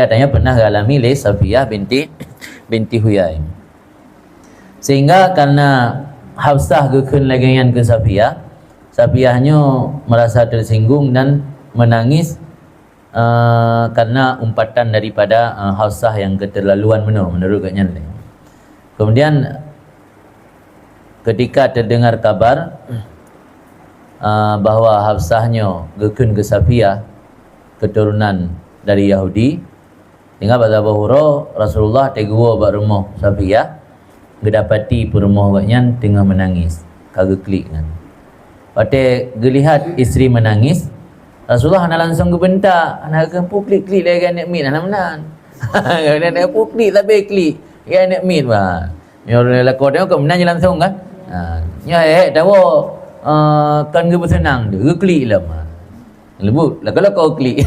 katanya pernah galami li Safiyah binti Huyai. Sehingga karena Hafsah gekeun legengan ke Safiyah, Safiyahnya merasa tersinggung dan menangis karena umpatan daripada Hafsah yang keterlaluan menurut katnya. Kemudian ketika terdengar kabar bahawa Hafsahnya gekeun ke Safiyah, keturunan dari Yahudi, tinggal pada bahura Rasulullah teguo bak rumah Safiyah, gedapati rumah katnya tengah menangis, kagak klik kan. Pada gelihat isteri menangis, Rasulullah nak langsung ke bentak, nak kempu klik-klik lagi nak mit nak menan. Nak klik tapi klik. Ya nak mit bah. Nyor lakon dia kau menan langsung kan. Nya tahu kan ge bersenang dia klik lah. Lebut lah kalau kau klik.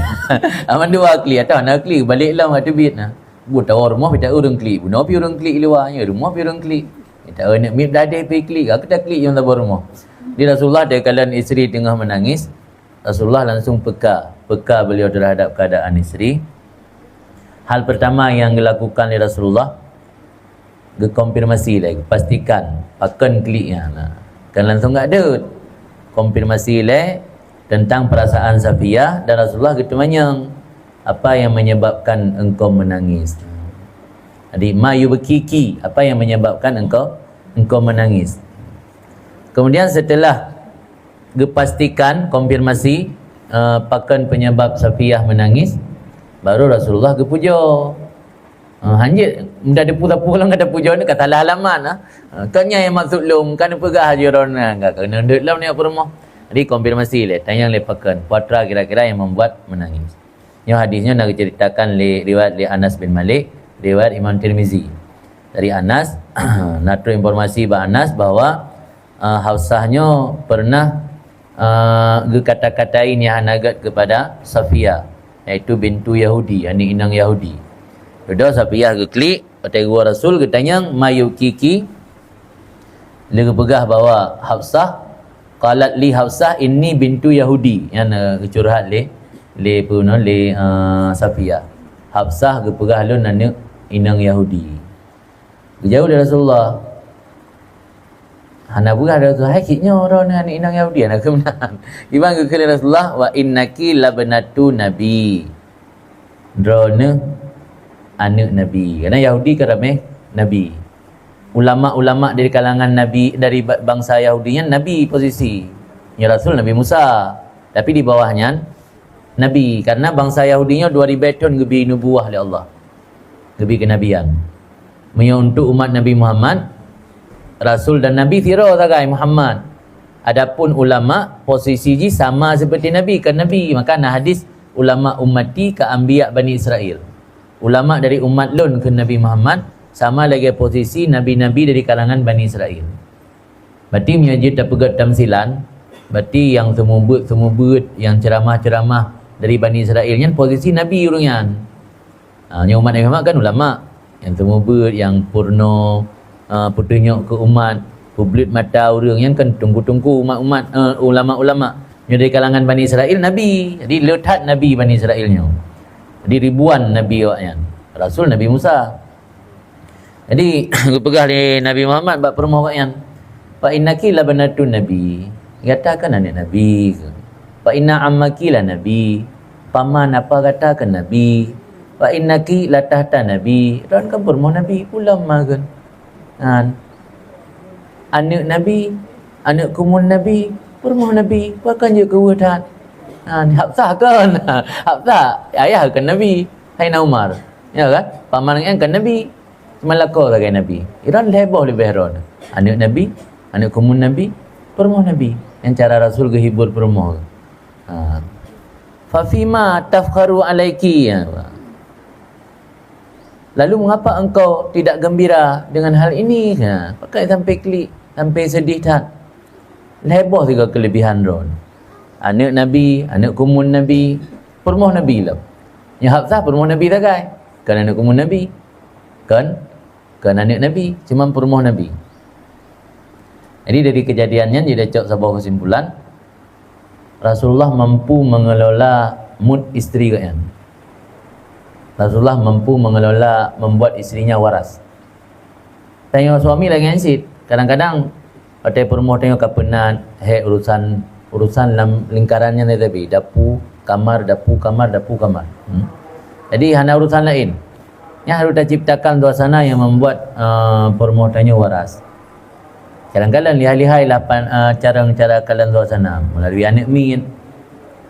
Aman dua klik atau nak klik balik lah kat bit nah. Buat tahu rumah kita urang klik. Buno pi urang klik luarnya, rumah pi urang klik. Kita nak mit dadai pi klik, aku tak klik yang tabur rumah. Di Rasulullah dia kalian isteri tengah menangis, Rasulullah langsung peka beliau terhadap keadaan isteri. Hal pertama yang dilakukan oleh Rasulullah, konfirmasi lagi, pastikan akan kliknya. Kan langsung tak ada konfirmasi lagi tentang perasaan Safiyah, dan Rasulullah gitu manyang, apa yang menyebabkan engkau menangis? Jadi ma yubkiki, apa yang menyebabkan engkau menangis? Kemudian setelah dipastikan konfirmasi pakan penyebab Safiyah menangis, baru Rasulullah kepuja. Hanya mudah depulang kata puja ni kata halaman katnya yang maksud lum kan pegah hajuron enggak kena ndek lam ni apa rumah. Jadi konfirmasi le tanya le pakan putra kira-kira yang membuat menangis. Yang hadisnya nak diceritakan riwayat Anas bin Malik, riwayat Imam Tirmizi. Dari Anas nak informasi ba Anas bahawa Hafsahnya pernah kata-katain yang hanagat kepada Safiyah, iaitu bintu Yahudi, yani inang Yahudi. Sudah Safiyah klik, kata gua Rasul katanya mayukiki, dia pegah bahawa Hafsah qalat li Hafsah inni bintu Yahudi, yang curhat le Safiyah. Hafsah kepegah lu anak inang Yahudi. Jauh dari Rasulullah. Hana pegah dari Rasulullah, hakiknya orang anak inang Yahudi anak kemenan. Iban ke Rasulullah, wa innaki labnatu nabi. Drone anak nabi. Karena Yahudi kerana nabi. Ulama-ulama dari kalangan nabi, dari bangsa Yahudinya nabi posisi. Ya Rasul Nabi Musa. Tapi di bawahnya nabi, karena bangsa Yahudinya 2000 tahun gebi nubuah oleh Allah, gebi kenabian. Untuk umat Nabi Muhammad, Rasul dan Nabi Firaw sagai Muhammad. Adapun ulama posisi ji sama seperti Nabi, kan Nabi. Maka nah hadis ulama ummati ka anbiya Bani Israel. Ulama dari umat lun ke Nabi Muhammad sama lagi posisi nabi-nabi dari kalangan Bani Israel. Berarti menyajid dapat tamsilan. Berarti yang semua buat yang ceramah-ceramah dari Bani Israel yang posisi Nabi orangnya. Yang umat Nabi Muhammad kan ulama. Yang semua buat yang purno petunjuk ke umat, publik mata orang yang kan tunggu-tunggu umat-umat ulama-ulama yang dari kalangan Bani Israel Nabi. Jadi letak Nabi Bani Israelnya. Jadi ribuan Nabi waknya. Rasul Nabi Musa. Jadi pegah di Nabi Muhammad bab permoh waknya. Fa innaki labnatun nabi. Katakan anak Nabi. Fa inna ammaki la nabi. Paman apa katakan Nabi. Fa innaki la tahta nabi. Dan kan permoh Nabi ulama kan. Anak Nabi, anak kumun Nabi, permoh Nabi, bahkan dia kewutan. Hafsah kan? Hafsah, ayah kan Nabi, Sayyidina Umar. Ya kan? Paman yang kan Nabi, Malako sebagai Nabi. Iran heboh lebih heran. Anak Nabi, anak kumun Nabi, permoh Nabi. Yang cara Rasul kehibur permoh. Fafima tafkharu alaiki. Lalu mengapa engkau tidak gembira dengan hal ini? Pakai sampai klik, sampai sedih tak? Heboh juga kelebihan ron. Anak Nabi, anak kumun Nabi, permoh Nabi lah. Yang Hafsah permoh Nabi tak kan? Kan anak kumun Nabi. Kan anak Nabi, cuma permoh Nabi. Jadi dari kejadiannya dia cok sebuah kesimpulan. Rasulullah mampu mengelola mood isteri kan. Rasulullah mampu mengelola, membuat isterinya waras. Tengok suami lagi ansit. Kadang-kadang hotel perumah tengok kapenat, urusan dalam lingkarannya ni tapi dapur, kamar. Jadi hanya urusan lain. Yang harus diciptakan suasana yang membuat perumah tengok waras. Kadang-kadang lihai-lihai lah cara kalian suasana melalui anak min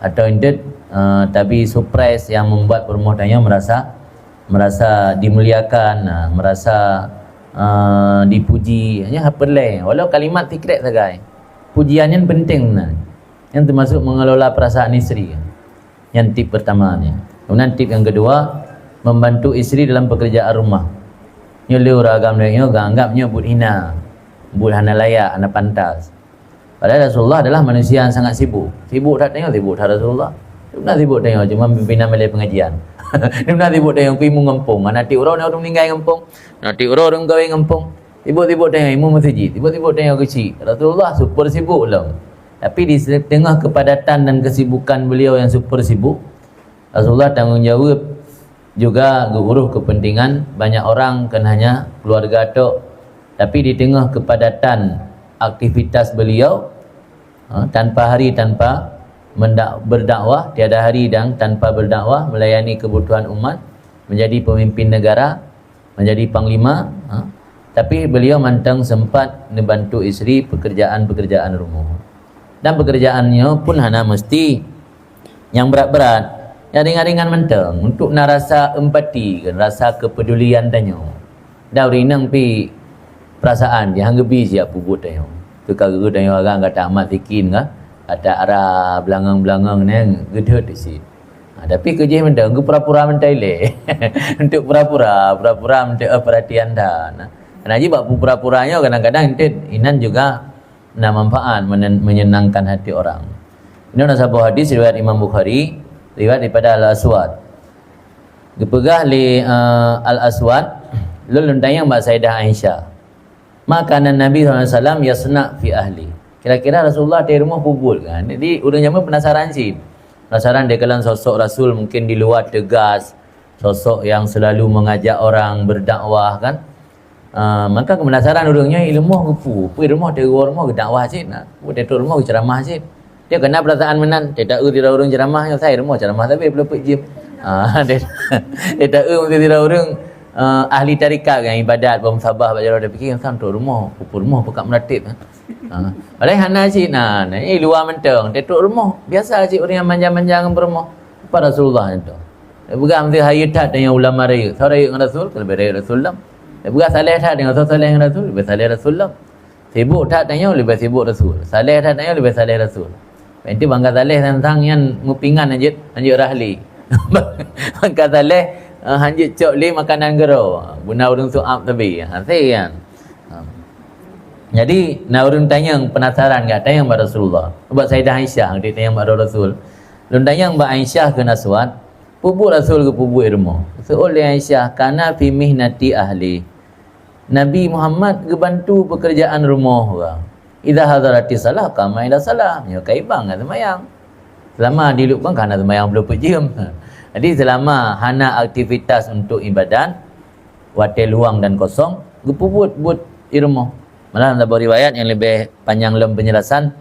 atau indet tapi surprise yang membuat perumah tangga merasa dimuliakan, merasa dipuji. Hanya apa lain walau kalimat secret saja. Pujiannya penting yang termasuk mengelola perasaan isteri. Yang tip pertamanya. Kemudian tip yang kedua, membantu isteri dalam pekerjaan rumah. Nyoleh ragam dia anggapnya but hina, but hana layak, hana pantas. Padahal Rasulullah adalah manusia yang sangat sibuk. Sibuk tak tengok sibuk tak Rasulullah. Dia pernah sibuk tengok cuma pimpinan balai pengajian. Dia pernah sibuk tengok ilmu ngempung. Nanti orang meninggal ngempung. Nanti orang gawe ngempung. Sibuk-sibuk tengok ilmu masjid. Sibuk-sibuk tengok kecil. Rasulullah super sibuk lah. Tapi di tengah kepadatan dan kesibukan beliau yang super sibuk, Rasulullah tanggungjawab juga urus kepentingan banyak orang kan hanya keluarga tok. Tapi di tengah kepadatan aktivitas beliau, tanpa hari tanpa berdakwah, tiada hari dan tanpa berdakwah, melayani kebutuhan umat, menjadi pemimpin negara, menjadi panglima, tapi beliau mantang sempat membantu isteri pekerjaan-pekerjaan rumah. Dan pekerjaannya pun hanya mesti yang berat-berat, yang ringan-ringan mentang untuk narasa empati, kan, rasa kepedulian tanya. Dah rinang pi perasaan dia hanggebi siap puput tanya. Tu kalau tanya orang kata amat tikin kan, kata arah belangang-belangang ni gedhe di sit. Tapi kerja mentang pura-pura mentai le. Untuk pura-pura mentai perhatian dah. Naji bab pura-puranya kadang-kadang inan juga nak manfaat menyenangkan hati orang. Ini ada sebuah hadis riwayat Imam Bukhari, riwayat daripada Al-Aswad. Dipegah li Al-Aswad lulun tayang mbak Sayyidah Aisyah. Makanan Nabi SAW yasna fi ahli. Kira-kira Rasulullah di rumah pubul kan. Jadi orang zaman penasaran sih. Penasaran dia kalau sosok Rasul mungkin di luar tegas, sosok yang selalu mengajak orang berdakwah kan. Maka penasaran orangnya ilmu kepu. Pergi rumah dia rumah ke dakwah sih. Dia tu rumah ke ceramah sih. Dia kena perasaan menan. Dia tak tidak orang ceramahnya saya rumah ceramah tapi belum pergi. Dia tak tidak orang ahli tarikat yang ibadat bermusabah baca dia fikir kan tu rumah pekat meratib. Padahal hana sih ni luar mentang dia tu rumah biasa sih orang yang manjang-manjang berumah pada Rasulullah itu. Dia pegang mesti hayat dengan ulama raya. Sarai dengan Rasul kalau beraya Rasulullah. Dia pegang saleh tak dengan saleh dengan Rasul, lebih saleh Rasulullah. Sibuk tak tanya lebih sibuk Rasul. Saleh tak tanya lebih saleh Rasul. Nanti bangga saleh tentang yang mupingan anjit rahli. Bangga saleh hanjit cok li makanan gero guna urang suap tapi kan. Jadi nak urang tanya penasaran enggak tanya pada Rasulullah buat Sayyidah Aisyah dia tanya pada Rasul lun tanya mbak Aisyah ke Aswad pubuk Rasul ke pubuk rumah seoleh Aisyah kana fi mihnati ahli Nabi Muhammad kebantu pekerjaan rumah orang idza hadarati salah kama ila salah ya kaibang kan semayang selama di lupang kana semayang belum pejam. Jadi selama hana aktivitas untuk ibadat, watel luang dan kosong, gepubut di rumah. Malah ada riwayat yang lebih panjang dalam penjelasan,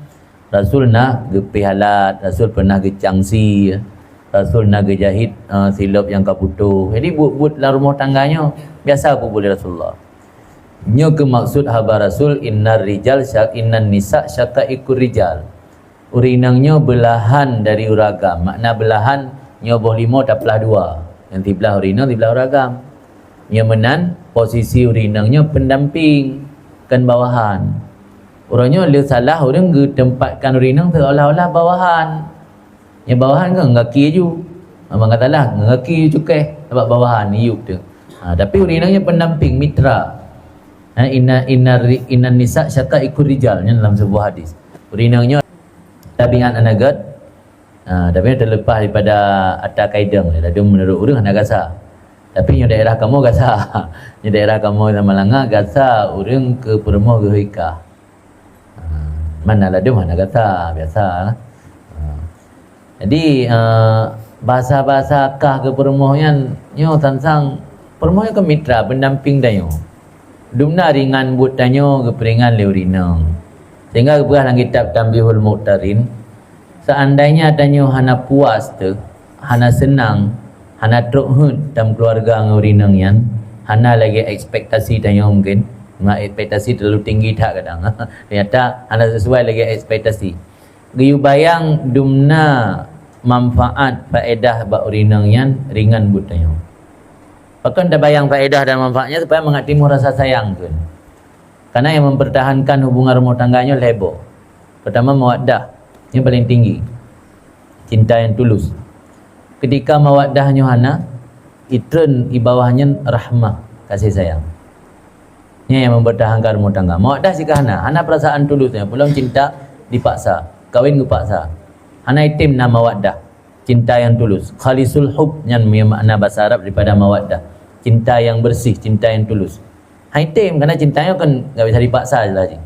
Rasul nak gepihalat, Rasul pernah gecangsi, Rasul nak gejahit silap yang kaputuh. Jadi but dalam rumah tangganya biasa pubut Rasulullah. Nyo ke maksud habar Rasul innar nisa syaqaiqur rijal. Urinangnya belahan dari uragam. Makna belahan nyoboh lima tak belah dua. Yang tibelah urinang tibelah uragam. Yang menan posisi urinangnya pendamping kan bawahan. Orangnya dia salah orang tempatkan urinang seolah-olah bawahan. Yang bawahan kan ngaki ju. Abang katalah ngaki cukai sebab bawahan iup tu. Tapi urinangnya pendamping mitra. Inna nisa syaqaiqur rijal dalam sebuah hadis. Urinangnya tabingan anagat. Tapi terlepas daripada atas kaidang dia menurut orang nak gasa. Tapi yang daerah kamu gasa. Yang daerah kamu sama Langah gasa orang ke perumah ke hikah. Mana lah dia mana gasa biasa. Jadi bahasa-bahasa kah ke perumohnya nyo tansang perumohnya ke mitra pendamping danyo dumna ringan but danyo ke peringan leurinang sehingga kebelah dalam kitab Tanbihul Muqtarin seandainya danyo hana puas tu hana senang hana terhut dalam keluarga ngeurinang yan hana lagi ekspektasi danyo mungkin ekspektasi terlalu tinggi tak kadang ternyata hana sesuai lagi ekspektasi gayu bayang dumna manfaat faedah bak urinang yan ringan butanyo bahkan dah bayang faedah dan manfaatnya supaya mengatimu rasa sayang tu karena yang mempertahankan hubungan rumah tangganya lebo pertama mawaddah yang paling tinggi cinta yang tulus ketika mawaddahnya hana itren ibawahnya rahmah kasih sayang ini yang mempertahankan rumah tangga. Mawaddah jika hana perasaan tulusnya, belum cinta dipaksa, kawin dipaksa. Hana itim nama mawaddah, cinta yang tulus. Khalisul hub yang makna bahasa Arab daripada mawaddah, cinta yang bersih, cinta yang tulus. Itim karena cintanya kan enggak bisa dipaksa jelah.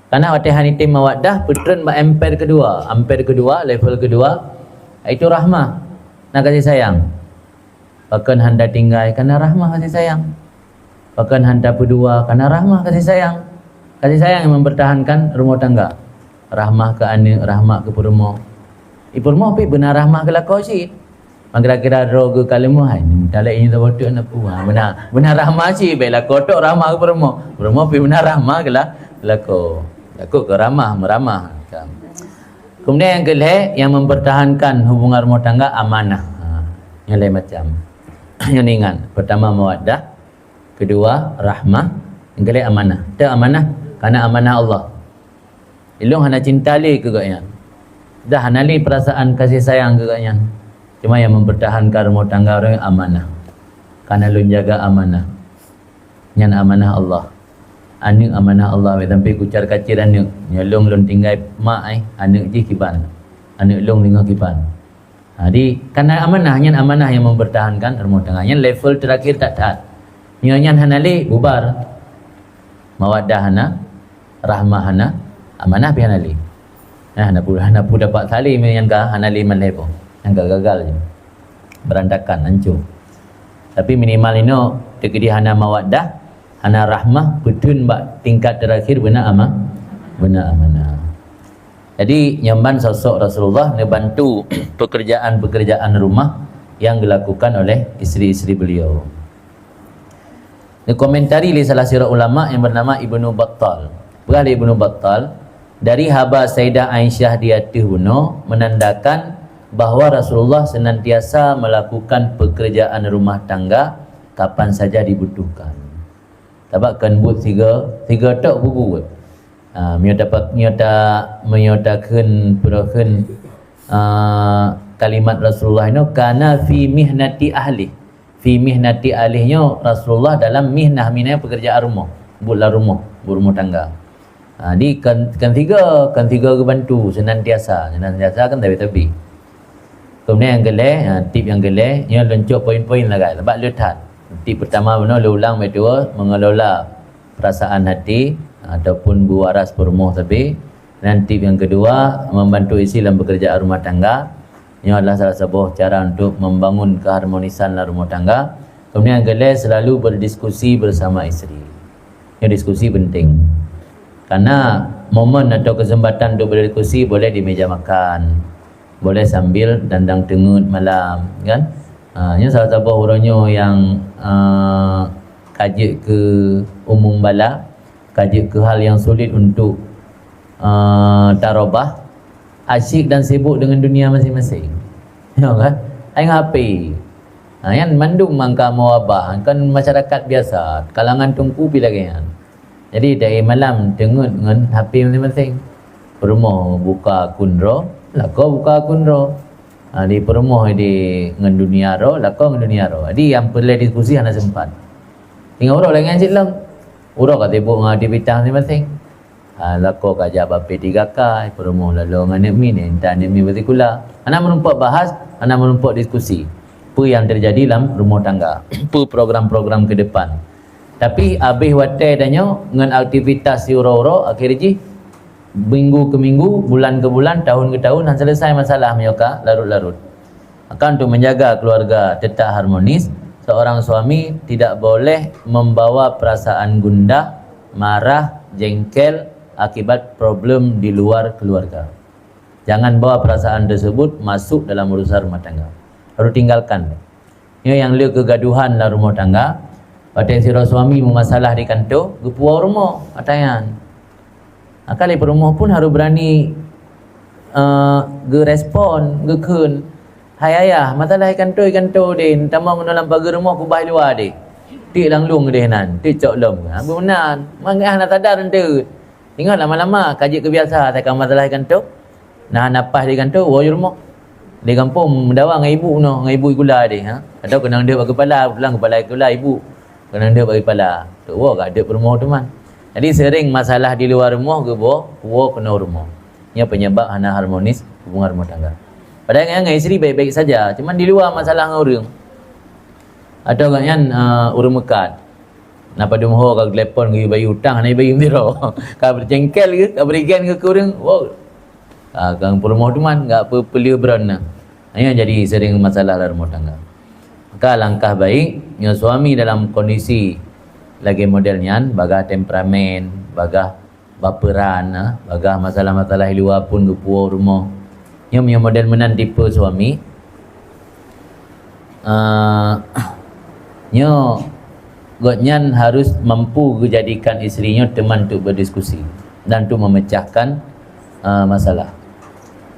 Karena watihan itim mawaddah putren ampere kedua, level kedua itu rahmah, nak kasih sayang. Bahkan handa tinggal karena rahmah kasih sayang. Bahkan handa berdua karena rahmah kasih sayang. Kasih sayang yang mempertahankan rumah tangga. Rahmah ke anak, rahmah ke perumoh. Perumoh pi benar rahmah ke lakau si. Kira-kira roga kalimuhan. Dalam ini tak betul nak puas. Benar rahmah si. Bela kotok rahmah ke perumoh. Perumoh pi benar rahmah ke lakau. Lakau ke ramah, meramah. Kemudian yang kedua, yang mempertahankan hubungan rumah tangga amanah. Yang lain macam. Yang ringan. Pertama mawaddah. Kedua, rahmah. Yang ketiga, amanah. Dah amanah, kerana amanah Allah. Ilung hana cinta li ke gaknya. Dah hana li perasaan kasih sayang ke gaknya. Cuma yang mempertahankan rumah tangga orang amanah. Kerana lu jaga amanah. Yang amanah Allah. Anak amanah Allah. Sampai kucar kacir anak. Nyelung lun tinggal mak anak je kiban. Anak lung tinggal kiban. Jadi, kerana amanah. Yang amanah yang mempertahankan rumah tangga. Yang level terakhir tak taat. Nyanyian hanali bubar mawaddah hana rahmah hana amanah pi hanali hana pu dapat tali yang ka hanali malepo yang gagal je berantakan hancur tapi minimal ino tekedi hana mawaddah hana rahmah betun bak tingkat terakhir benar amanah jadi nyamban sosok Rasulullah membantu pekerjaan-pekerjaan rumah yang dilakukan oleh isteri-isteri beliau. Komentari oleh salah seorang ulama yang bernama Ibnu Battal. Berkali Ibnu Battal dari haba Sayyidah Aisyah di atas buno menandakan bahawa Rasulullah senantiasa melakukan pekerjaan rumah tangga kapan saja dibutuhkan. Tabakkan buat tiga tok buat. Menyatakan kalimat Rasulullah ini kana fi mihnati ahli. Fi mihnati alihnya Rasulullah dalam mihnah pekerjaan rumah, buat rumah tangga. Di kan tiga ke bantu senantiasa kan tabi. Kemudian yang kedua, tip yang kedua, yang luncuk poin-poin lah guys. Sebab letat. Tip pertama benar ulang kedua mengelola perasaan hati ataupun buaras perumah tabi. Dan tip yang kedua membantu isi dalam pekerjaan rumah tangga. Ini adalah salah sebuah cara untuk membangun keharmonisan dalam rumah tangga. Kemudian yang kedua selalu berdiskusi bersama isteri. Ini diskusi penting. Karena momen atau kesempatan untuk berdiskusi boleh di meja makan, boleh sambil dandang tengut malam, kan? Ini salah sebuah orangnya yang kaji ke umum bala, kaji ke hal yang sulit untuk tarobah. Asyik dan sibuk dengan dunia masing-masing. Ya kan? Ai ngapi. Yang mandung mangka mawabah kan masyarakat biasa, kalangan tungku bila kan. Jadi dari malam tengut dengan HP masing-masing. Perumah buka kunro, lako buka kunro. Di perumah di dengan dunia ro, lako dengan dunia ro. Jadi yang perlu diskusi hanya sempat. Tinggal urang dengan silang. Urang kata ibu dengan aktivitas masing-masing. Lako kajak bape 3K perumah lalu dengan mi ni entah ni mi bertikula anak menumpak bahas anak menumpak diskusi apa yang terjadi dalam rumah tangga apa program-program ke depan tapi habis watai danyo dengan aktivitas si uro-uro akhirnya minggu ke minggu bulan ke bulan tahun ke tahun dan selesai masalah mereka larut-larut Maka untuk menjaga keluarga tetap harmonis, seorang suami tidak boleh membawa perasaan gundah, marah, jengkel akibat problem di luar keluarga. Jangan bawa perasaan tersebut masuk dalam urusan rumah tangga. Harus tinggalkan. Ini yang lihat kegaduhan dalam rumah tangga. Pada sira suami bermasalah di kantor, gepuau rumah atayan. Kali perumah pun harus berani gerespon, gekun. Hai ayah, masalah ikan tu din. Tama menolong pagar rumah aku bahai luar deh. Tik langlung deh nan, tik cok lom. Benar, mangah nak sadar nanti. Ingat lama-lama kaji kebiasa takkan masalah ikan tu. Nah napas di kantor, woi rumah. Di kampung mendawang dengan ibu no, dengan ibu gula deh, ha. Atau kena dia bagi kepala, pulang kepala gula ibu. Kena dia bagi kepala. Tu wah gak ada rumah tu man. Jadi sering masalah di luar rumah ke bawah kena rumah. Ini penyebab hana harmonis hubungan rumah tangga. Padahal dengan isteri baik-baik saja, cuman di luar masalah dengan orang. Atau kan orang mekat. Napa dia moho kau telepon ke bayi hutang, nak bayi miro. Kau berjengkel ke, kau berikan ke orang. Wow. Kang rumah tu man enggak perlu berana. Ini jadi sering masalah dalam rumah tangga. Maka langkah baik yang suami dalam kondisi lagi modelnya bagah temperamen, bagah baperan, bagah masalah-masalah luar pun gepuau rumah. Yang model menan tipe suami. Godnyan harus mampu menjadikan isterinya teman untuk berdiskusi dan untuk memecahkan masalah.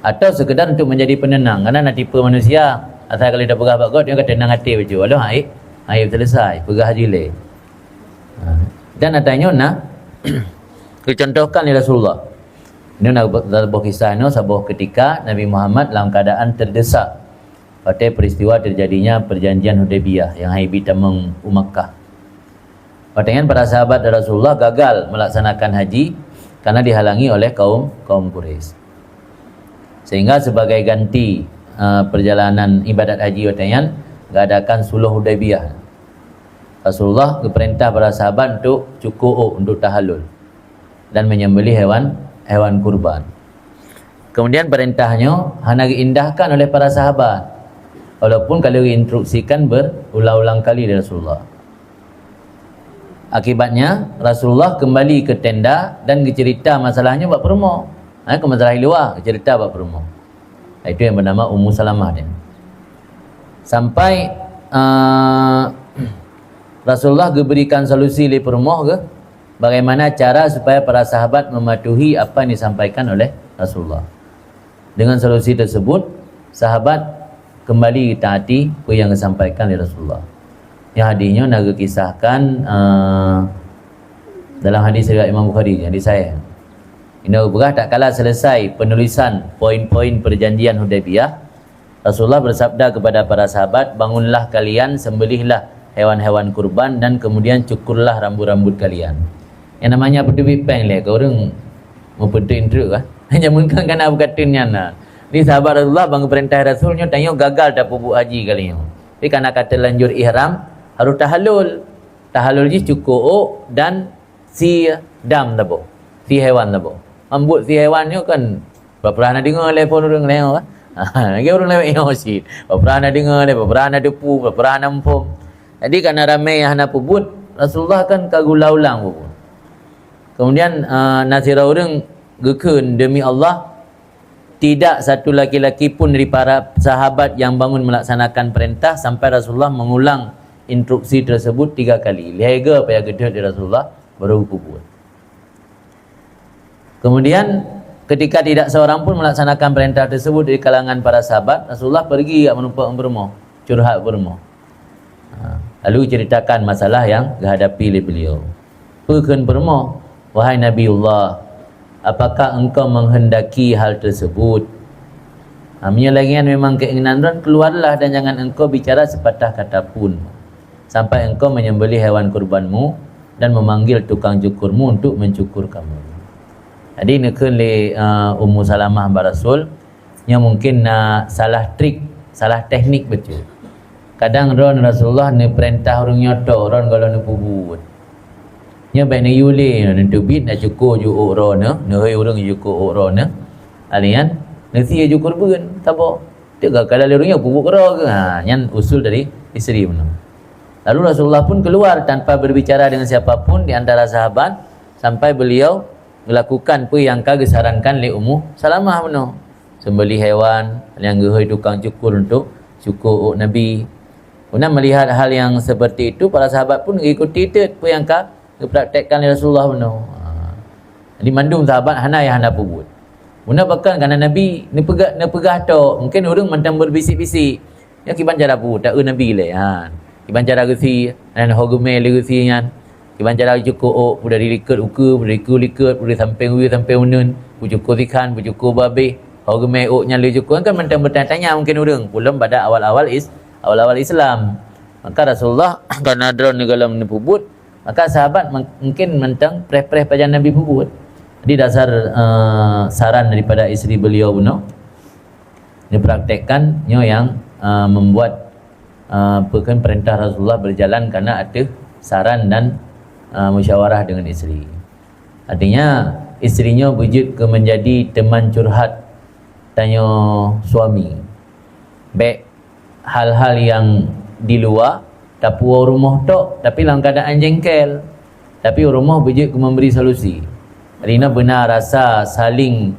Atau sekedar untuk menjadi penenang. Karena nak tipe manusia, asal kalau dah pegah bagot dia kata tenang hati baju. Walau air selesai, pegah jilid. Dan atanya nak dicontohkan oleh Rasulullah. Ini nak sebuah kisah ini sebuah ketika Nabi Muhammad dalam keadaan terdesak pada peristiwa terjadinya perjanjian Hudaybiyah yang Haibi tamang Makkah. Padahal para sahabat Rasulullah gagal melaksanakan haji karena dihalangi oleh kaum Quraisy. Sehingga sebagai ganti perjalanan ibadat haji watayan ngadakan suluh Hudaybiyah. Rasulullah perintah para sahabat untuk cukup untuk tahallul dan menyembelih hewan kurban. Kemudian perintahnya hanya diindahkan oleh para sahabat. Walaupun kalau diinstruksikan berulang-ulang kali dari Rasulullah. Akibatnya Rasulullah kembali ke tenda dan cerita masalahnya buat perumah. Ke masalah luar, cerita buat perumah. Itu yang bernama Ummu Salamah dia. Sampai Rasulullah diberikan solusi di perumah ke bagaimana cara supaya para sahabat mematuhi apa yang disampaikan oleh Rasulullah. Dengan solusi tersebut, sahabat kembali taati apa yang disampaikan oleh Rasulullah. Yang hadisnya nak kisahkan dalam hadis riwayat Imam Bukhari, hadis saya. Ini berkah tak kala selesai penulisan poin-poin perjanjian Hudaybiyah, Rasulullah bersabda kepada para sahabat, bangunlah kalian, sembelihlah hewan-hewan kurban dan kemudian cukurlah rambut-rambut kalian. Yang namanya peduli peng le, kau orang mau peduli intro kan? Hanya mungkin kan apa katanya na. Ni sahabat Rasulullah bang perintah Rasulnya tanya gagal dah pubu haji kalinya. Tapi karena kata lanjur ihram harus tahallul. Tahallul je cukur dan si dam tabo. Si hewan tabo. Ambut si hewan ni kan pernah dengar telefon orang lain kan? Lagi orang lain yang osit. Pernah dengar le, pernah depu, pernah nampum. Jadi karena ramai yang nak pubut, Rasulullah kan kagulau-ulang pun. Kemudian nasirah orang gekun demi Allah, tidak satu laki-laki pun dari para sahabat yang bangun melaksanakan perintah sampai Rasulullah mengulang instruksi tersebut 3 kali. Lihaga apa yang gedut di Rasulullah baru pubut. Kemudian ketika tidak seorang pun melaksanakan perintah tersebut di kalangan para sahabat, Rasulullah pergi menumpang berumah, curhat berumah. Lalu ceritakan masalah yang dihadapi oleh beliau. Perken berumah, wahai Nabiullah, apakah engkau menghendaki hal tersebut? Menyelagian memang keinginan dan keluarlah dan jangan engkau bicara sepatah kata pun sampai engkau menyembelih hewan kurbanmu dan memanggil tukang cukurmu untuk mencukur kamu. Jadi nekun le Ummu Salamah Rasul yang mungkin salah trik, salah teknik betul. Kadang ron Rasulullah ni perintah orang nyoto, ron kalau ni pubut. Nya baik ni yule ni tubit nak cukur ju ron ne, ne orang cukur ron ne. Alian nasi cukur pun tabo. Dia kalau lerunya bubuk kera ke. Yang usul dari isteri benar. Lalu Rasulullah pun keluar tanpa berbicara dengan siapapun di antara sahabat sampai beliau melakukan apa yang disarankan oleh Ummu Salamah benar. Sembelih hewan yang gehoi tukang cukur untuk cukur Nabi. Kemudian melihat hal yang seperti itu, para sahabat pun mengikuti itu apa yang dipraktekkan oleh Rasulullah benar. Jadi mandum sahabat hana yang hana pubut. Kemudian bahkan kerana Nabi ni pegah tu, mungkin orang macam berbisik-bisik. Ya kiban cara pubut tak Nabi le. Kiban cara gesi dan hogume le gesi kan. Kiban cara cukur udah dilikat uku, likat, udah sampai unun, cukur ikan, cukur babi. Hogume nya le cukur kan macam bertanya-tanya mungkin orang. Belum pada awal-awal Islam. Maka Rasulullah kerana drone dalam pubut, maka sahabat mungkin mentang preh-preh pada Nabi pubut. Jadi dasar saran daripada isteri beliau benar dipraktekkan yang membuat bukan perintah Rasulullah berjalan karena ada saran dan musyawarah dengan isteri. Artinya isterinya wujud ke menjadi teman curhat tanya suami. Baik hal-hal yang di luar dapur rumah tok tapi dalam keadaan jengkel. Tapi rumah wujud ke memberi solusi. Artinya benar rasa saling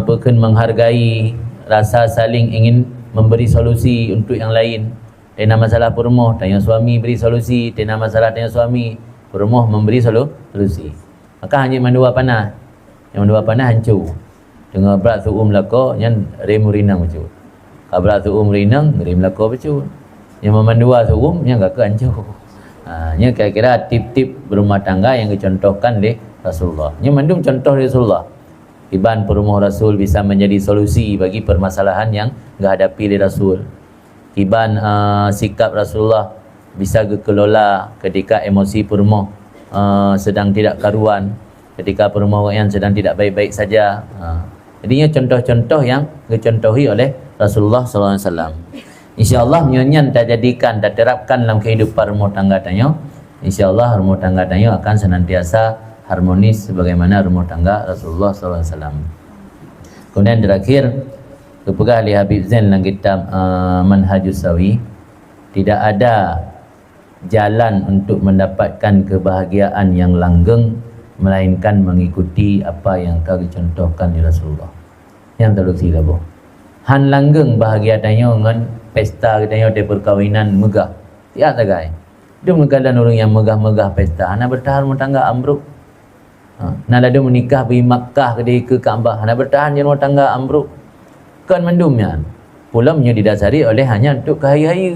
bukan menghargai, rasa saling ingin memberi solusi untuk yang lain. Tena masalah rumah tanya suami beri solusi, tena masalah tanya suami rumah memberi solusi. Maka hanya mandua panah. Yang mandua panah hancur. Dengan berat suum lako yang rem rinang hancur. Berat suum rinang rem lako hancur. Yang memandua suum yang gak hancur. Ini kira-kira tip-tip berumah tangga yang dicontohkan oleh Rasulullah. Ini mandum contoh Rasulullah. Iban perumah Rasul bisa menjadi solusi bagi permasalahan yang dihadapi oleh Rasul. Iban sikap Rasulullah bisa dikelola ketika emosi perumah sedang tidak karuan, ketika perumah yang sedang tidak baik-baik saja. Jadinya contoh-contoh yang dicontohi oleh Rasulullah SAW. InsyaAllah menyanyian tak jadikan, tak terapkan dalam kehidupan rumah tangga tanya. InsyaAllah rumah tangga tanya akan senantiasa harmonis sebagaimana rumah tangga Rasulullah SAW. Kemudian terakhir, kepegah oleh Habib Zain dalam kitab Manhajus Sawi, tidak ada jalan untuk mendapatkan kebahagiaan yang langgeng melainkan mengikuti apa yang telah dicontohkan oleh Rasulullah. Yang terusi lah boh. Han langgeng bahagia tanya dengan pesta tanya di perkahwinan megah. Tiada guys. Dia mengkalan orang yang megah-megah pesta. Hana bertahan rumah tangga ambruk. Nak ada menikah pergi Makkah ke Kaabah. Hana bertahan di rumah tangga ambruk. Kan mendumnya. Pulamnya didasari oleh hanya untuk kehaya-haya.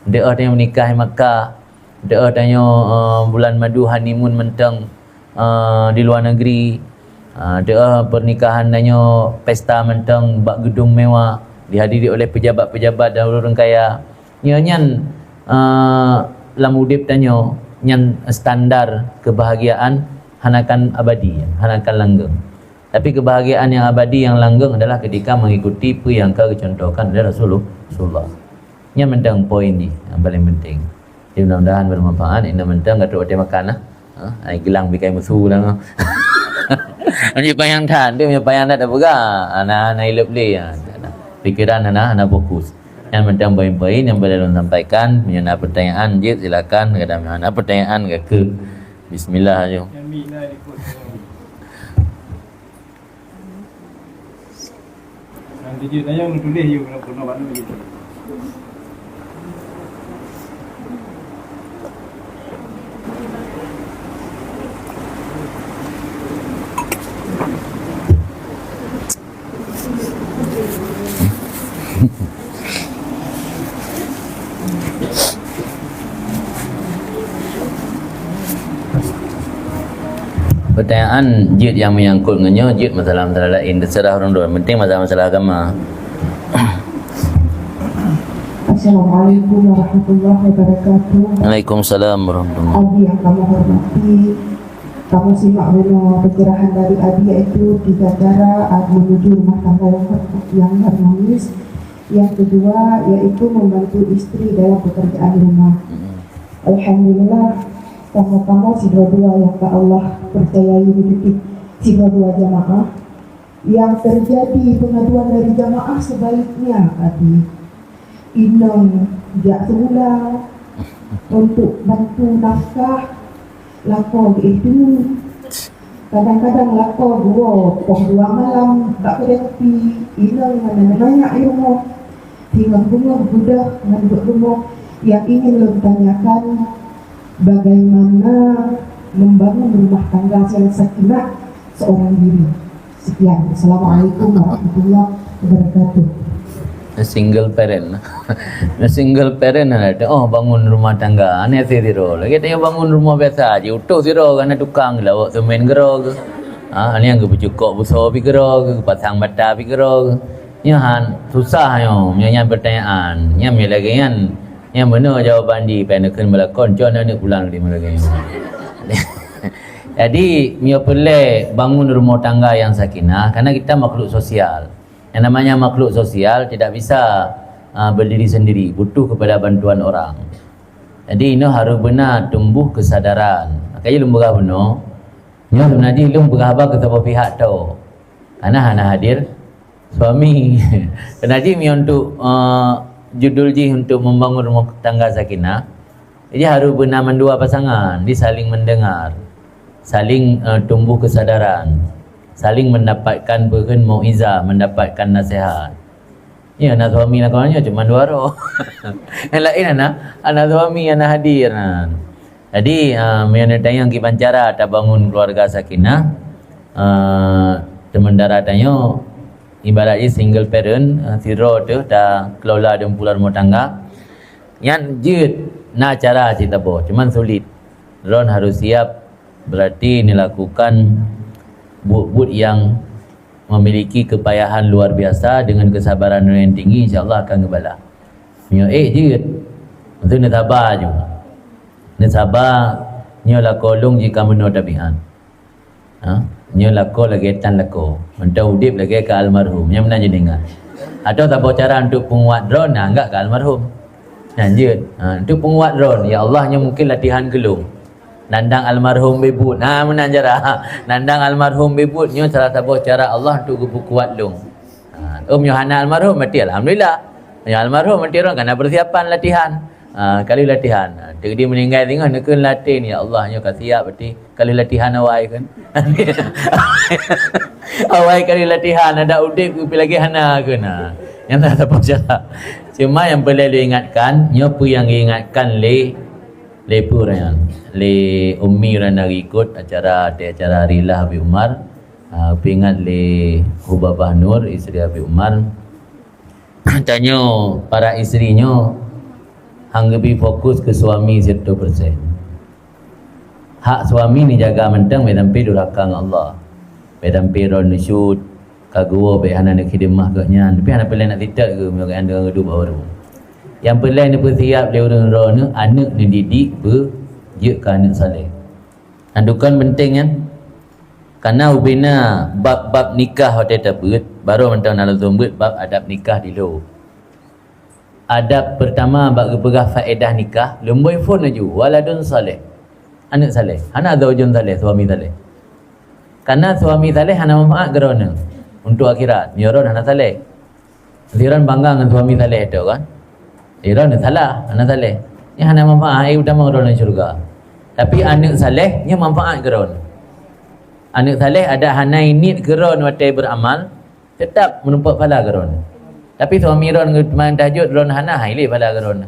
Dia tanya menikah di Makkah. Dia tanya bulan madu honeymoon mentang di luar negeri. Dia pernikahan tanya pesta mentang bak gedung mewah dihadiri oleh pejabat-pejabat dan orang kaya. Nyanyian dalam udip tanya yang standar kebahagiaan hanakan abadi, hanakan langgeng. Tapi kebahagiaan yang abadi yang langgeng adalah ketika mengikuti apa yang kau contohkan oleh Rasulullah. Ini mentang poin ni yang paling penting. Jadi mudah-mudahan bermanfaat. Ini mentang kata waktu makan lah. Ai gelang bikai musuh lah. Ini payang tan, dia punya payang tak ada pegang. Anak hidup dia. Fikiran anak fokus. Yang mentang poin-poin yang boleh sampaikan. Punya pertanyaan je silakan. Ada pertanyaan ke? Bismillah aja. Nanti dia tanya orang tulis you kena mana begitu. Pertanyaan jid yang menyangkut dengannya jid masalah-masalah lain terserah orang dua, penting masalah-masalah agama. Assalamualaikum warahmatullahi wabarakatuh. Waalaikumsalam warahmatullahi wabarakatuh. Abi yang kami hormati, kamu simak dulu pencerahan dari Abi yaitu 3 cara menuju rumah tangga yang harmonis. Yang kedua yaitu membantu istri dalam pekerjaan rumah. Alhamdulillah, kamu si dua-dua yang Allah percayai hidup si dua-dua jamaah Yang terjadi pengaduan dari jamaah sebaliknya tadi, inang jak semula untuk bantu nafkah lapor itu, kadang-kadang lapor dua malam tak kedai kopi, inang banyak ilmu tinggal rumah budak dengan rumah. Yang ingin bertanyakan bagaimana membangun rumah tangga yang sakinah seorang diri. Sekian. Assalamualaikum warahmatullahi wabarakatuh. Single parent. Single parent ada. Oh, bangun rumah tangga. Aneh siro. Lagi tanya bangun rumah biasa aja. Utuh siro karena tukang lawak semen gero ke. Ini yang bercukok busau pi gero ke, pasang bata pi gero ke. Han susah yo. Yang pertanyaan. Yang lagi yang benar jawapan di penekan melakon. Jangan nak pulang di lagi. Jadi, mio perlu bangun rumah tangga yang sakinah karena kita makhluk sosial. Yang namanya makhluk sosial tidak bisa berdiri sendiri, butuh kepada bantuan orang. Jadi, ini harus benar tumbuh kesadaran. Makanya lembaga benar, ini sebenarnya lembaga apa ke sebuah pihak tu. Karena hana hadir suami. Kenapa mio untuk judul ji untuk membangun rumah tangga sakinah. Jadi harus benar mendua pasangan, di saling mendengar. Saling tumbuh kesadaran, saling mendapatkan mauizah, mendapatkan nasihat. Ya, anak suami nak kawannya cuma dua roh. Yang lain anak suami anak hadir. Jadi yang tanya kita cara tak bangun keluarga sakinah. Teman darah tanya ibaratnya single parent, siro tu dah kelola dan pulang rumah tangga. Yang jut nak cara cerita boh, cuman sulit. Ron harus siap. Berarti ini lakukan but yang memiliki kepayahan luar biasa dengan kesabaran yang tinggi, insyaAllah akan kebala. Je itu ni sabar juga. Ni sabar, ni lakolong jika menurut tabihan. Ni lakol lagi tan lakol. Mentah udip lagi ke almarhum. Yang mana je dengar. Atau tak cara untuk penguat drone, enggak ke almarhum. Lanjut. Untuk penguat drone, ya Allah, hanya mungkin latihan gelung. Nandang almarhum bebut. Mana cara? Nandang almarhum bebut nyo salah satu cara Allah untuk kuat long. Yohana almarhum mati alhamdulillah. Ya almarhum mati orang kena persiapan latihan. Kali latihan. Dia meninggal tengok nak latih ya Allah nyo siap berarti kali latihan awai kan. Awai kali latihan ada udip lagi hana kan. Yang tak apa cara. Cuma yang perlu diingatkan, nyo pu yang diingatkan lepur yang le ummi rana ikut acara Rilah Habib Umar, pingat le Hubabah Nur isteri Habib Umar. Tanya para isterinya hang lebih fokus ke suami 100%. Hak suami ni jaga mentang medampi durhaka Allah. Medampi ron syut kagua be hana nak khidmah gaknya. Tapi hana pelai nak tidak ke dengan anda hidup baru. Yang pelai ni bersiap dia orang-orang ni anak ni didik je ke anak saleh. Andukan penting kan? Karena ubina bab-bab nikah hotel terbut baru mentang nak zumbut bab adab nikah dulu. Adab pertama bagi pegah faedah nikah, lemboi phone aju waladun saleh. Anak saleh. Hana ada ujung saleh, suami saleh. Karena suami saleh hana manfaat gerona untuk akhirat. Nyoron hana saleh. Liran bangga dengan suami saleh tu kan? Liran salah, hana saleh. Ni hana manfaat utama gerona syurga. Tapi anak saleh nya manfaat gerona. Anak saleh ada hana ini geron watai beramal tetap menumpak pahala geron. Tapi suami ron main tahajud ron hana haile pahala geron.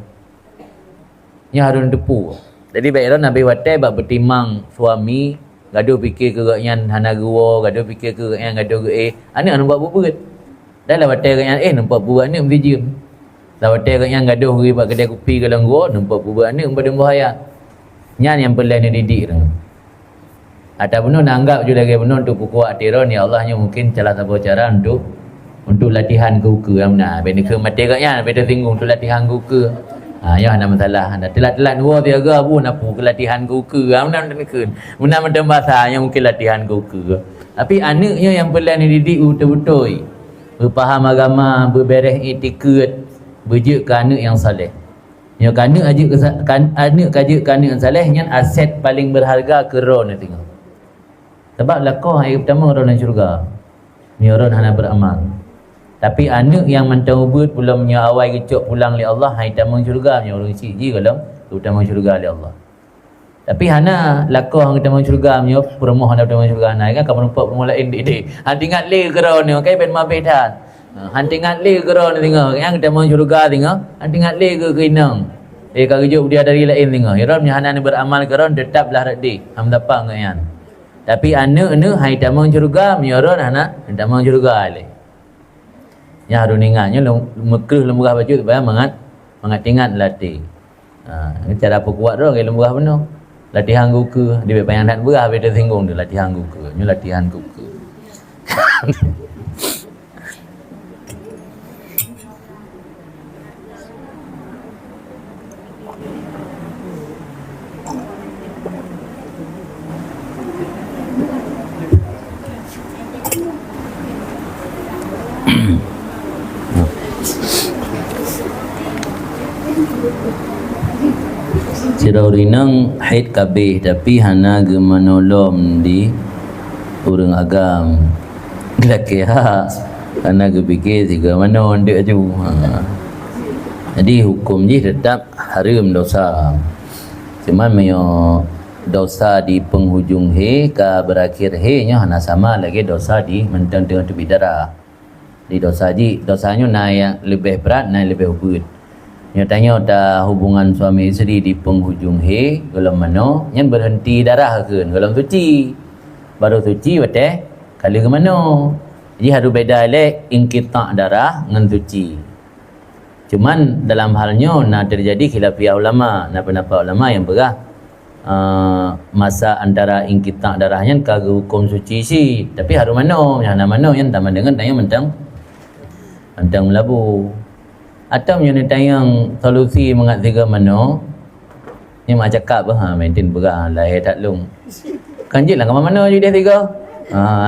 Nya harun depu. Jadi baik ron nabi watai bab bertimang suami gaduh fikir ke yang hana gua, gaduh fikir ke yang gaduh ke anak nampak buat. Dah lah watai ke yang nampak buat ni mesti jam. Dah watai ke yang gaduh pergi bab kedai kopi ke langgo nampak buat ni pada bahaya. Nya yang perlu ni didik ron. Ada benar nak anggap juga lagi benar untuk kuat tiron ya Allahnya mungkin salah satu cara untuk latihan kuku yang benar. Benda ke mati katnya, benda singgung untuk latihan kuku. Ya ada masalah. Ada telat-telat dua tiga pun apa ke latihan kuku. Benar ke. Benar macam bahasa yang mungkin latihan kuku. Tapi anaknya yang perlu dididik betul-betul. Berfaham agama, berberes etiket, berjuk ke anak yang saleh. Ya anak aja anak kaji ke anak yang saleh yang aset paling berharga ke roh ni tengok. Sebab lakoh hari pertama orang dalam syurga. nyoron hana beramal. Tapi anak yang mentaubat pula nya awal kecok pulang li Allah hai tamang syurga nya orang siji kalau utama syurga li Allah. Tapi hana lakoh hang tamang syurga nya permoh hana tamang syurga hana kan kamu nampak permoh lain dik. Han tingat le kero ni kai ben mabedan. Han tingat le kero ni tengok yang tamang syurga tengok. Han tingat le ke keinang. Kalau kerja dia dari lain tengok. Ya Rabb hana ni beramal kero tetaplah redi. Ham dapat ngayan. Tapi anak ni hai tamang syurga menyoron hana tamang syurga le. Ya harus ingatnya mekreh lemburah baju supaya mangat ingat latih. Cara apa kuat dah kalau lemburah penuh. Latihan guka dia bayang tak berah beda singgung dia latihan guka. Ni latihan guka. Sirau rinang haid kabeh tapi hana gemanolom di urang agam. Laki hana kepikir tiga mana ondek tu. Jadi hukum je tetap haram dosa. Cuma meyo dosa di penghujung he ka berakhir he nya hana sama lagi dosa di mentang dengan tepi darah. Di dosa ji dosanya naik lebih berat naik lebih berat. Nyatanya dah hubungan suami isteri di penghujung he kalau mana yang berhenti darah ke kalau suci baru suci betul kali ke mana jadi harus beda lek inqita' darah dengan suci. Cuman dalam halnya nak terjadi khilafiyah ulama, nak pendapat ulama yang berah masa antara inqita' darahnya kagak hukum suci si tapi harus mana yang tak dengan tanya mentang melabu. Atau yang tayang solusi mengatakan mana ni mak cakap maintain berah lahir tak long kanjit lah ke mana je dia tiga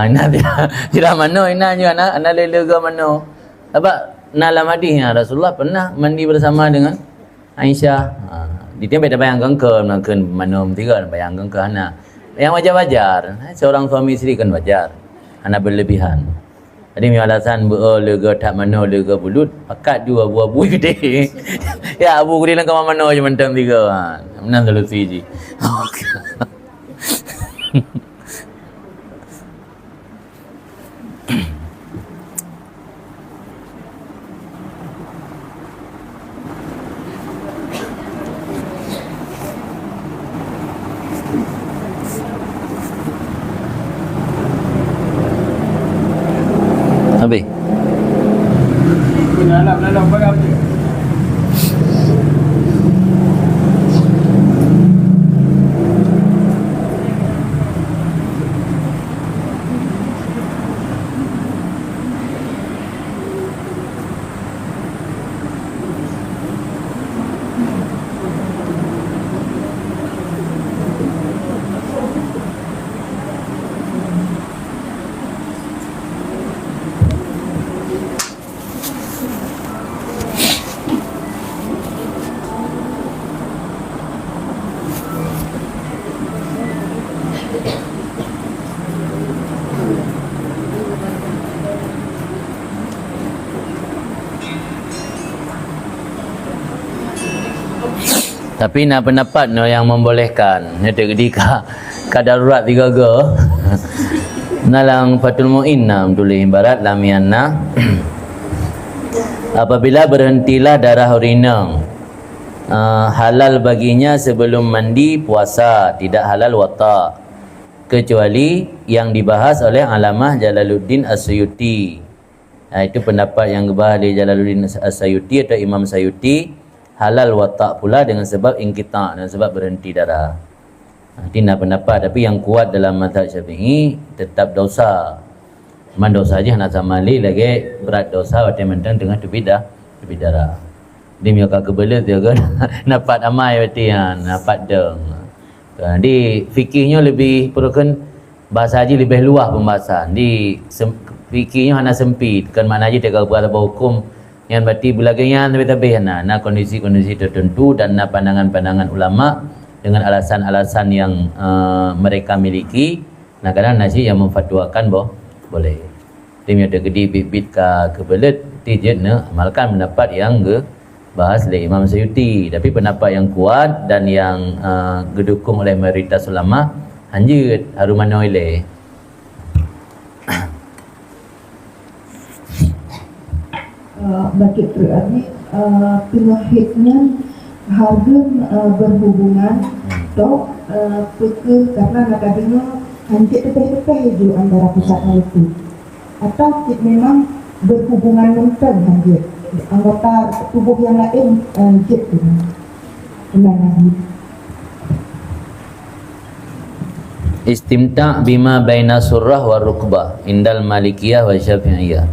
nak tidak mana ina je anak lele ke mana sebab dalam hadis Rasulullah pernah mandi bersama dengan Aisyah dia beda bayangkan ke mana tiga bayangkan ke anak yang wajar-wajar seorang suami isteri kan wajar anak berlebihan. Jadi mi alasan lega tak mana lega bulut pakat dua buah bui gede. Ya abu gede lang ka mana je mentang tiga. Menang solusi ji. Habis. Dalam barang dia. Tapi nak pendapat no yang membolehkan ni terjadi ka darurat tiga ga nalang Fatul Mu'in nam tulis ibarat lamianna apabila berhentilah darah urinang halal baginya sebelum mandi puasa tidak halal wata kecuali yang dibahas oleh Alamah Jalaluddin As-Suyuti. Itu pendapat yang dibahas oleh Jalaluddin As-Suyuti atau Imam Sayuti halal watak pula dengan sebab inqita' dengan sebab berhenti darah. Nanti nak pendapat tapi yang kuat dalam mazhab Syafi'i tetap dosa. Man dosa aja nak samali lagi berat dosa waktu mentang dengan tepi darah. Dia miaka kebelet dia kan dapat amai waktu yang dapat deng. Jadi fikirnya lebih perlukan bahasa haji lebih luas pembahasan. Di fikirnya hanya sempit kan makna haji tegak berapa hukum yang berarti belagaian tapi nah kondisi-kondisi tertentu dan pandangan-pandangan ulama dengan alasan-alasan yang mereka miliki. Nah kadang nasi yang memfatwakan boleh. Dia ada gedi bit-bit ke belet, dia nak amalkan pendapat yang bahas oleh Imam Suyuti. Tapi pendapat yang kuat dan yang gedukung oleh mayoritas ulama hanjut harumano ile. Bagi berarti penyakitnya harga berhubungan dok peke karena nakadanya hanjut teteh-teteh je antara pusat itu. Atau memang berhubungan mental hanjut anggota tubuh yang lain hanjut lagi. Istimta' bima baina surrah wa rukbah indal malikiyah wa syafi'iyah.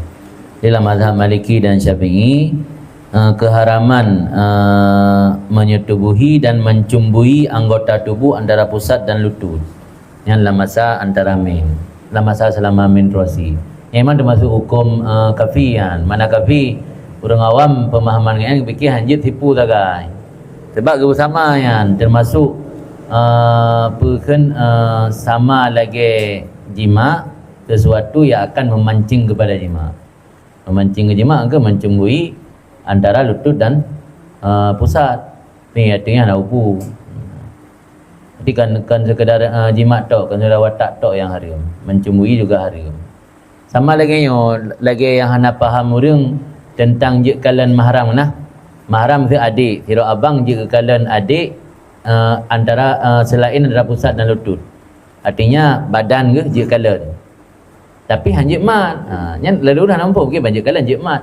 Dalam mazhab maliki dan syafi'i keharaman menyetubuhi dan mencumbui anggota tubuh antara pusat dan lutut yang dalam masa antara min, dalam masa selama menstruasi. Yang memang termasuk hukum kafi kan. Mana kafi orang awam pemahaman yang fikih hanjit tipu tagai. Sebab bersama yang termasuk sama lagi jima sesuatu yang akan memancing kepada jima. Memancing ke jima ke mencumbui antara lutut dan pusat. Ni artinya nak upu. Jadi kan sekadar jimat tok, kan sekadar watak tok yang haram. Mencumbui juga haram. Sama lagi yang hana faham orang tentang je kalian mahram nah. Mahram tu adik, kira abang je kalian adik antara selain antara pusat dan lutut. Artinya badan ke je kalian. Tapi hanjit mat. Yang lalu dah nampak ke banyak kalian je mat.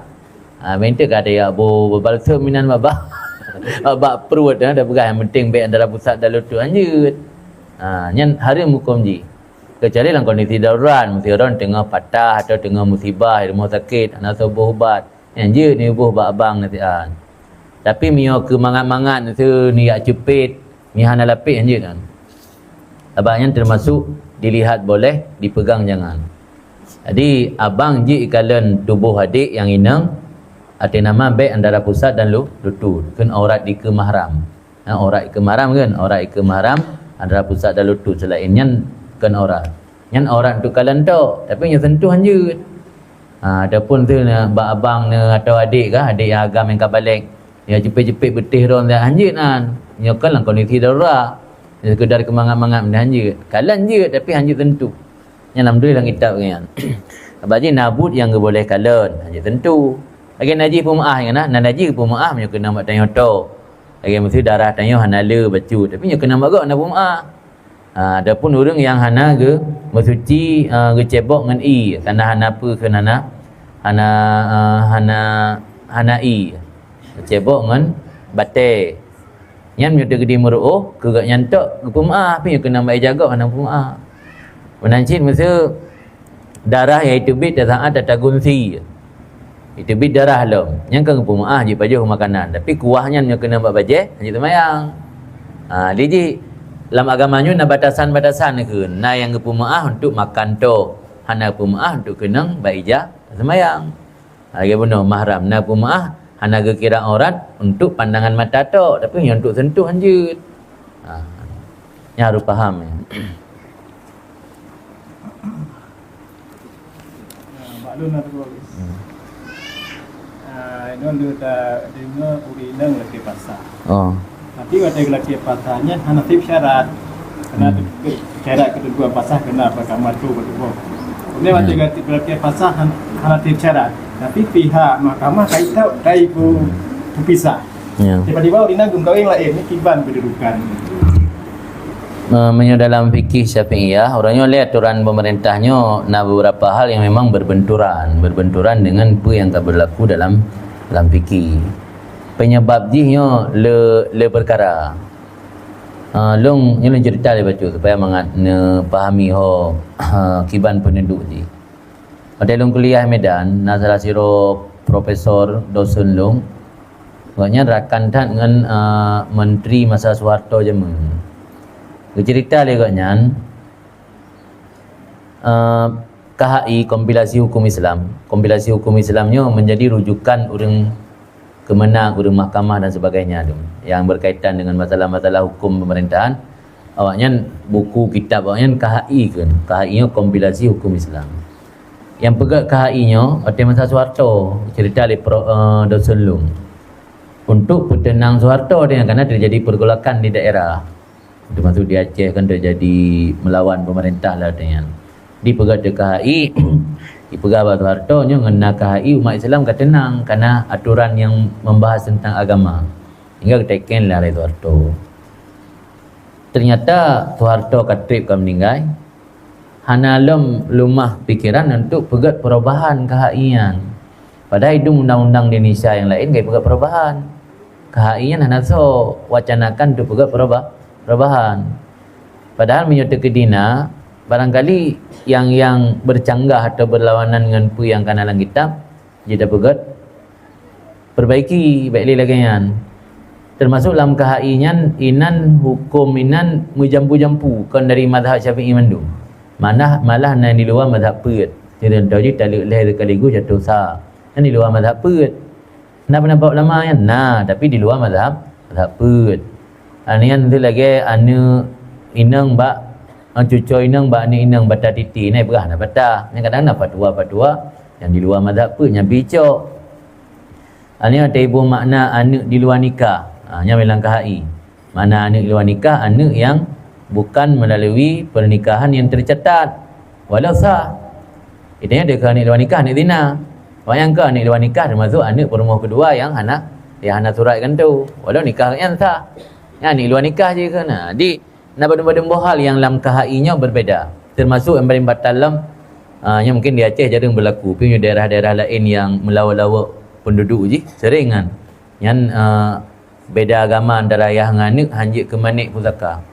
Minta kata ya bo balsa minan babak. Babak perut dah pegang yang penting baik antara pusat dan lutut hanjit. Yang haram hukum je. Kecuali dalam kondisi darurat, mesti orang tengah patah atau tengah musibah, rumah sakit, anak sebuah ubat. Yang je ni ubuh abang nanti an. Tapi mio ke mangat-mangat tu ni yak cepit, mi hana lapik je kan. Abang termasuk dilihat boleh, dipegang jangan. Jadi abang je kalian tubuh adik yang inang arti nama baik antara pusat dan lutut. Kan aurat di kemahram. Aurat kemahram kan, aurat kemahram antara pusat dan lutut selainnya kan aurat. Yang aurat untuk kalian tu, tapi yang sentuh hanjut. Adapun tu abang atau adik kah, adik yang agam yang kabalik, yang jepit-jepit betih orang dah hanjut kan. Yang kan kondisi darurat. Yang sekedar kemangat-mangat benda hanjut. Kalian je tapi hanjut tentu. Yang alhamdulillah kitab kan. Abang nabut yang boleh kalian hanjut tentu. Lagi najis pemaah kan nah, najis pemaah punya kena buat tanya to. Lagi mesti darah tanya hanala bacu, tapi nya kena bagak nak pemaah. Adapun orang yang hana ke bersuci ke cebok dengan i, karena hana apa ke hana i. Cebok dengan batai. Yang menyudah gede meru'uh, kegak nyantok ke pemaah, tapi nya kena baik jaga hana pemaah. Menancin masa darah iaitu bit saat tatagunsi. Itu bit darah lom. Yang kan pemaah je baju makanan, tapi kuahnya nya kena buat bajai, hanya temayang. Jadi dalam agamanya na batasan-batasan ke. Na yang ke pemaah untuk makan tu. Hana pemaah untuk kenang baijah semayang. Lagi benar mahram. Na pemaah hana ke kira aurat untuk pandangan mata tu. Tapi yang untuk sentuh hanjut. Yang harus faham ya. Maklum nak tulis. Ini lu dah dengar urinang lagi pasal. Oh. Nanti ada lagi pasarnya hanafib syarat. Kena syarat kedua pasar kena kamar tu betul. Ini ada lagi pasar hanafib syarat. Tapi pihak mahkamah kaitan dari pisah. Ya. Tiba-tiba orang gum kawin lain ni kiban kedudukan. Dalam fikih Syafi'iyah, orangnya lihat aturan pemerintahnya na beberapa hal yang memang berbenturan dengan apa yang tak berlaku dalam fikih. Penyebab jihnya le perkara. Long ni cerita dia baca supaya mangat fahami kiban penduduk ji. Pada long kuliah Medan, na salah siro profesor dosen long, agaknya rakan tan dengan menteri masa Soeharto zaman. Cerita dia agaknya KHI kompilasi hukum Islamnya menjadi rujukan orang kemenang, urus mahkamah dan sebagainya tu, yang berkaitan dengan masalah-masalah hukum pemerintahan. Awaknya buku kitab awaknya KHI kan. KHI nya kompilasi hukum Islam. yang pegat KHI nya Hotel Masa Soeharto cerita di Dosun Lung untuk petenang Soeharto dengan kerana terjadi pergolakan di daerah termasuk di Aceh kan terjadi melawan pemerintah lah dengan di pegat di KHI di pegat Soeharto nya ngena KHI umat Islam kata tenang kerana aturan yang membahas tentang agama hingga keteken lah oleh Soeharto. Ternyata Soeharto katrip kan meninggal hana lumah pikiran untuk pegat perubahan KHI-an. Padahal itu undang-undang di Indonesia yang lain gaya pegat perubahan. KHI-an hana so wacanakan untuk pegat perubahan. Padahal menyuruh kedina barangkali yang bercanggah atau berlawanan dengan pu yang kanalang kitab jika pegat perbaiki baik lagi kan. Termasuk dalam KHI-nya inan hukum inan mujampu-jampu kan dari mazhab Syafi'i mandum. Malah yang di luar mazhab Perth. Jadi tahu je taluk leh sekaligus jatuh sah. Yang di luar mazhab Perth. Kenapa nampak ulama kan? Nah, tapi di luar mazhab Perth. Anian tu lagi anu inang bak cucu inang bak ni inang bata titi ni berah nak bata. Yang kadang-kadang fatwa yang di luar mazhab Perth yang bicok. Anian ada ibu makna anak di luar nikah. Yang bilang KHI. Makna anak di luar nikah anak yang bukan melalui pernikahan yang tercatat walau sah. Itanya dia ke anak luar nikah, anak zina. Yang ke anak luar nikah termasuk anak perumah kedua yang hana suratkan tu walau nikah yang sah. Yang anak luar nikah je ke nah. Di berbagai hal yang dalam KHI nya berbeza. Termasuk yang paling batal yang mungkin di Aceh jarang berlaku, tapi daerah-daerah lain yang melawak-lawak penduduk je sering kan. Yang beda agama antara ayah dengan anak hanjit ke manik pusaka.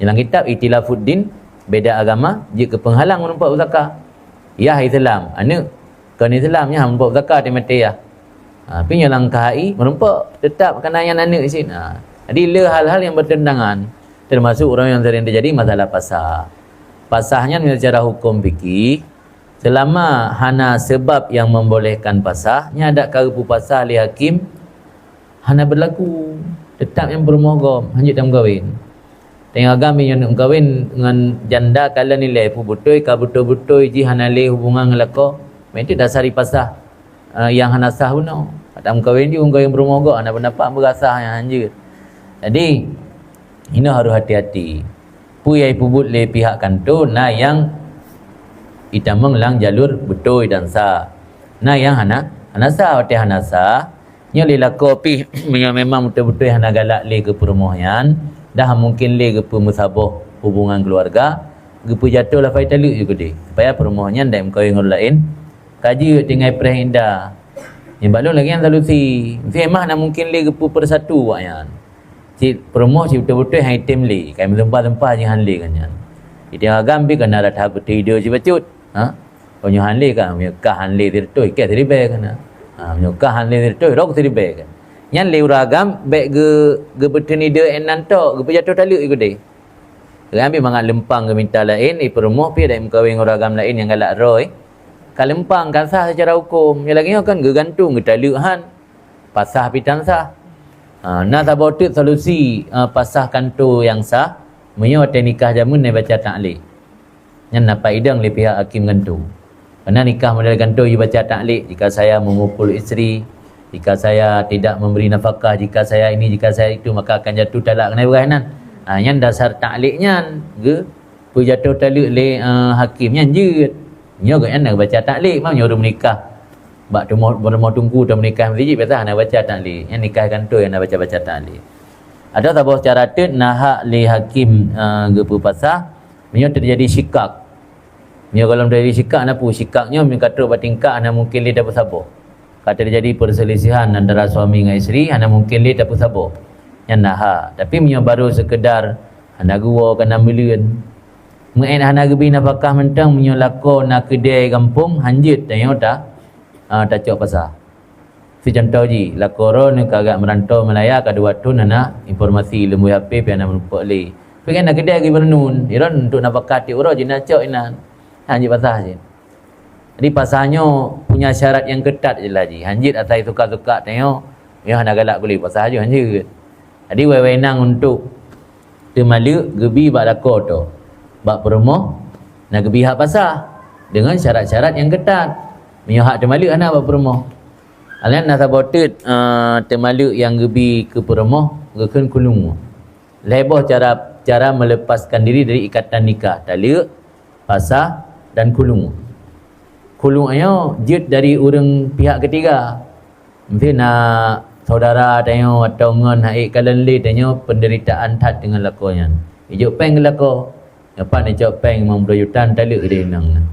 Dalam kitab Itilafuddin beda agama jika penghalang menumpak pusaka. Ya Islam, anak kan Islamnya menumpak pusaka di mati ya. Tapi dalam KHI menumpak tetap kena yang anak di sini. Jadi hal-hal yang bertentangan termasuk orang yang sering terjadi masalah pasah. Pasahnya secara hukum fikih selama hana sebab yang membolehkan pasahnya ada karupu pasah li hakim hana berlaku tetap yang bermohon hanya dalam kahwin. Tengah agami yang nak kahwin dengan janda kala nilai pu butoi ka betul-betul ji hanale hubungan ngelako. Itu dasari pasah yang hana sah puno. Dalam kahwin ji orang yang bermoga ana pendapat berasah yang anjir. Jadi ini harus hati-hati. Pu yai pubut le pihak kantor nah yang itamang lang jalur betul dan sah. Nah yang hana sah hotel hana sah. Nya le lako pi memang betul-betul hana galak le ke perumahan. Dah mungkin le gepu musabah hubungan keluarga gepu jatuh lah fai taluk juga deh supaya perumahannya ndak mengkawin orang lain kaji tinggal preh indah yang balon lagi yang solusi memang nak mungkin le gepu persatu waknya si perumah si betul-betul hang item le kai melempah-lempah je han le kan itu agam bi kena ada tahap tidur je bacut konyo han le kan menyekah han le tertoi ke teribek kan menyekah han le tertoi rok teribek kan yang leuragam baik ge bertenida enanto ge berjatuh taluk ikut deh. Ambil mangat lempang ke minta lain perumah pi ada mengkawin orang lain yang galak roy. Kalau lempang kan sah secara hukum. Yang lagi kan ge gantung ge taluk han. Pasah pitan sah. Nah tabotut solusi pasah kantor yang sah menyo nikah jamun ni baca taklid. Yang dapat idang le pihak hakim gantung. Karena nikah model gantung you baca taklid jika saya memukul isteri, jika saya tidak memberi nafkah, jika saya ini, jika saya itu, maka akan jatuh talak kena beranan. Yang dasar takliknya ke jatuh talak le hakimnya jut. Nyo kan nak baca taklik, mau nyuruh menikah. Bak tu mau tunggu tu menikah masjid biasa nak baca taklik. Yang nikah kantor yang nak baca taklik. Ada tabah secara tet nahak le hakim ke pasah, nyo terjadi syikak. Nyo kalau terjadi syikak apa? Syikaknya mengkata bertingkah ana mungkin le dapat sabar. Kata terjadi perselisihan antara suami dengan isteri, hanya mungkin dia tak sabar. Yang nah, tapi punya baru sekedar hana gua kena milion. Mengen hana gebi nafkah mentang punya lako nak kedai kampung hanjit tengok tak cok pasal. Si contoh ji, lako ron kagak merantau Melaya kedua tu nana informasi lembu HP pian menumpuk le. Pengen nak kedai gi bernun, iron untuk nafkah ti uro ji nak cok inan. Hanjit pasal je. Jadi pasahnya punya syarat yang ketat je lah ji. Hanjit atai suka-suka tengok. Ya nak galak boleh pasah je hanjit. Jadi wewenang untuk temaluk gebi bak lako tu. Bak perumah nak gebi hak pasah. dengan syarat-syarat yang ketat. Hak termaluk anak buat perumoh. Alian nak sabotet termaluk yang gebi ke perumoh gekeun kulung. Leboh cara melepaskan diri dari ikatan nikah, talak, pasah dan kulung. Kulung ayo jid dari orang pihak ketiga. Mungkin nak saudara tanya atau ngan haik kalian le tanya penderitaan tat dengan lakonya. Ijuk peng lako. Apa nak cak peng memang berjutan talak dia nang.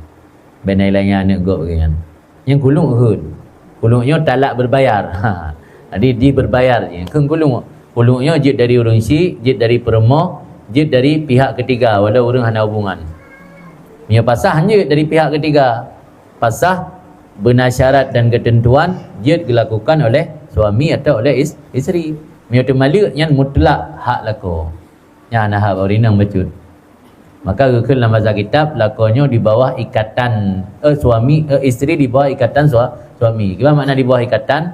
Benai lainnya nak go kan. Yang kulung hud. Kulungnya talak berbayar. Jadi di berbayar je. Kan kulung. Kulungnya jid dari orang si, jid dari peremoh, jid dari pihak ketiga walau orang hana hubungan. Punya pasah je dari pihak ketiga. Pasah bernasyarat dan ketentuan jid dilakukan oleh suami atau oleh isteri. Punya termaluk yang mutlak hak lako. Yang nak hak berinang becut. Maka gekul dalam bahasa kitab lakonyo di bawah ikatan isteri di bawah ikatan suami. Apa makna di bawah ikatan?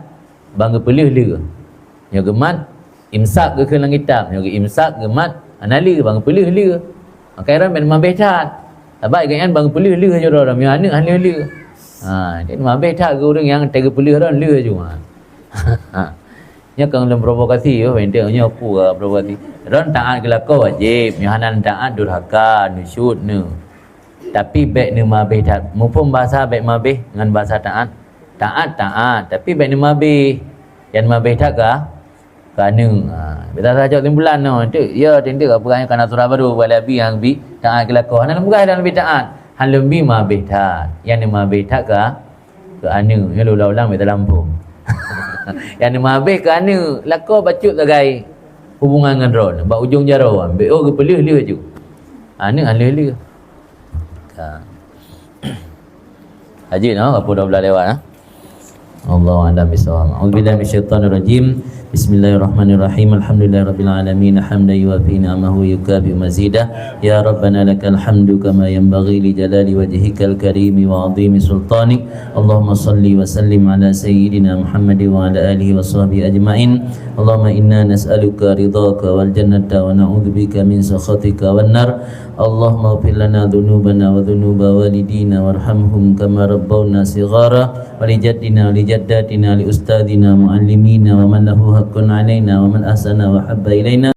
Bangga pelih le. Nya gemat imsak gekul dalam kitab. Nya imsak gemat anali bangga pelih le. Maka orang ben mabetat. Abang kan bangga pelih le je orang yang anak ahli le. Dia mabetat ke orang yang tega pelih orang le je. Nya kang dalam provokasi yo vendenya aku provokasi. Ron taat kelako wajib, nyohanan taat durhaka, nusyud nu. Tapi baik ni mabih tak. Mumpung bahasa baik mabih dengan bahasa taat. Taat, tapi baik ni mabih. Yang mabih tak ke? Kerana kita saja timbulan no. Ya, tentu apa kerana surah baru walabi yang bi taat kelako. Hanan bukan dan lebih taat. Han lebih mabih tak. Yang ni mabih tak ke? Kerana ya ulang-ulang kita lampung. Yang ni mabih kerana lako bacut sebagai hubungan dengan ron bak ujung jaro ambil ke pelih dia je ni alih-alih haji no apa dah belah lewat Allahu a'lam bissawab. A'udzubillahi minasyaitonir rajim. Bismillahirrahmanirrahim. Alhamdulillahirabbil alamin. Hamdan yuwafi ni'amahu yukafi mazidah. Ya rabbana lakal hamdu kama yanbaghi li jalali wajhikal karimi wa 'azimi sultanik. Allahumma shalli wa sallim ala sayyidina Muhammad wa ala alihi wa sahbihi ajmain. Allahumma inna nas'aluka ridhaka wal jannata wa na'udzubika min sakhatika wan nar. Allahumma ighfir lana dhunubana wa dhunuba walidina warhamhum kama rabbawna shighara wa li jaddina wa li jaddatina li ustadina muallimina wa man lahu haqqun alaina wa man ahsana wa habba ilaina.